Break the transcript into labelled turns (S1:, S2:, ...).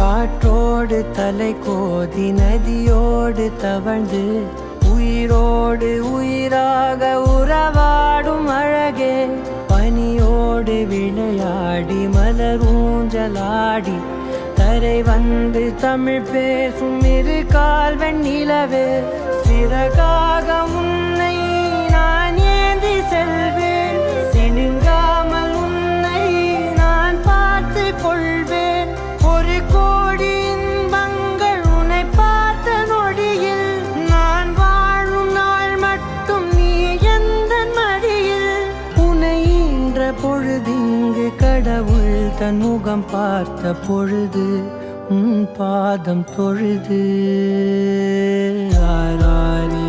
S1: காற்றோடு தலை கோதி நதியோடு தவழ்ந்து உயிரோடு உயிராக உறவாடும் அழகே பனியோடு விளையாடி மலர் ஊஞ்சலாடி தரை வந்து தமிழ் பேசும் இரு கால் வெண்ணிலவே சிறகாக உன்னை நான் ஏந்தி செல்வேன் சினுங்காமல் உன்னை நான் பார்த்து கொள்வேன் ஒரு கோடி இன்பங்கள் உன்னை பார்த்த நொடியில் நான் வாழும் நாள் மட்டும் நீ எந்த மடியில் உன்னை ஈன்ற பொழுதிங்கு கடவுள் தன் முகம் பார்த்த பொழுது உன் பாதம் தொழுது ஆராரி